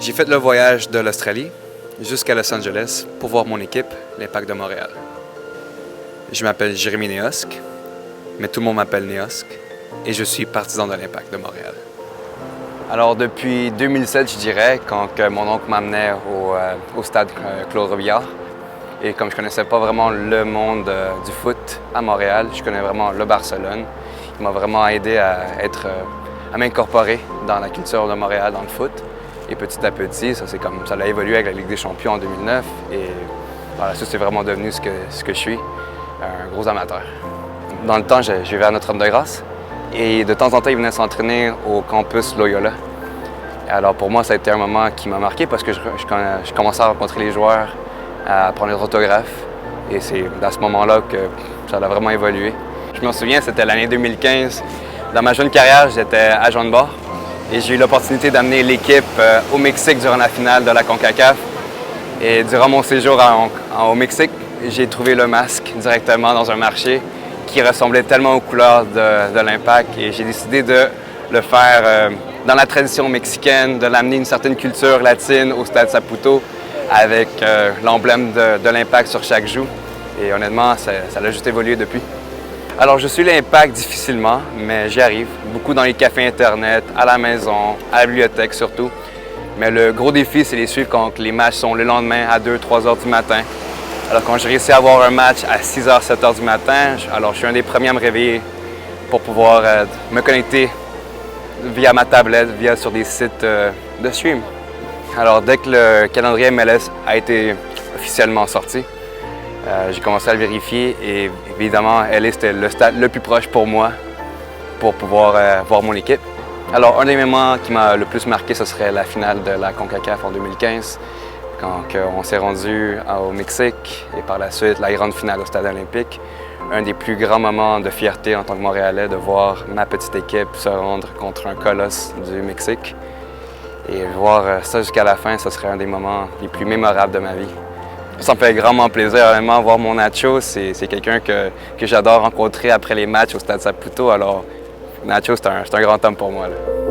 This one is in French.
J'ai fait le voyage de l'Australie jusqu'à Los Angeles pour voir mon équipe, l'Impact de Montréal. Je m'appelle Jérémy Néosque, mais tout le monde m'appelle Néosque, et je suis partisan de l'Impact de Montréal. Alors depuis 2007, je dirais, quand mon oncle m'amenait au stade Claude Robillard, et comme je ne connaissais pas vraiment le monde du foot à Montréal, je connais vraiment le Barcelone. Il m'a vraiment aidé à m'incorporer dans la culture de Montréal, dans le foot. Et petit à petit, ça a évolué avec la Ligue des Champions en 2009. Et voilà, ça, c'est vraiment devenu ce que je suis, un gros amateur. Dans le temps, je vivais à Notre-Dame-de-Grâce. Et de temps en temps, il venait s'entraîner au campus Loyola. Et alors pour moi, ça a été un moment qui m'a marqué parce que je commençais à rencontrer les joueurs, à prendre des autographes. Et c'est à ce moment-là que ça a vraiment évolué. Je me souviens, c'était l'année 2015. Dans ma jeune carrière, j'étais agent de bord. Et j'ai eu l'opportunité d'amener l'équipe au Mexique durant la finale de la CONCACAF. Et durant mon séjour au Mexique, j'ai trouvé le masque directement dans un marché qui ressemblait tellement aux couleurs de l'Impact. Et j'ai décidé de le faire dans la tradition mexicaine, de l'amener une certaine culture latine au Stade Saputo avec l'emblème de l'Impact sur chaque joue. Et honnêtement, ça a juste évolué depuis. Alors, je suis l'Impact difficilement, mais j'y arrive. Beaucoup dans les cafés Internet, à la maison, à la bibliothèque surtout. Mais le gros défi, c'est les suivre quand les matchs sont le lendemain à 2-3 heures du matin. Alors, quand j'ai réussi à avoir un match à 6 h, 7 h du matin, alors je suis un des premiers à me réveiller pour pouvoir me connecter via ma tablette, sur des sites de stream. Alors, dès que le calendrier MLS a été officiellement sorti, j'ai commencé à le vérifier et évidemment, LA, c'était le stade le plus proche pour moi pour pouvoir voir mon équipe. Alors, un des moments qui m'a le plus marqué, ce serait la finale de la CONCACAF en 2015, quand on s'est rendu au Mexique et par la suite, la grande finale au Stade olympique. Un des plus grands moments de fierté en tant que Montréalais de voir ma petite équipe se rendre contre un colosse du Mexique. Et voir ça jusqu'à la fin, ce serait un des moments les plus mémorables de ma vie. Ça me fait grandement plaisir, honnêtement, voir mon Nacho. C'est quelqu'un que j'adore rencontrer après les matchs au Stade Saputo. Alors, Nacho, c'est un grand homme pour moi, là.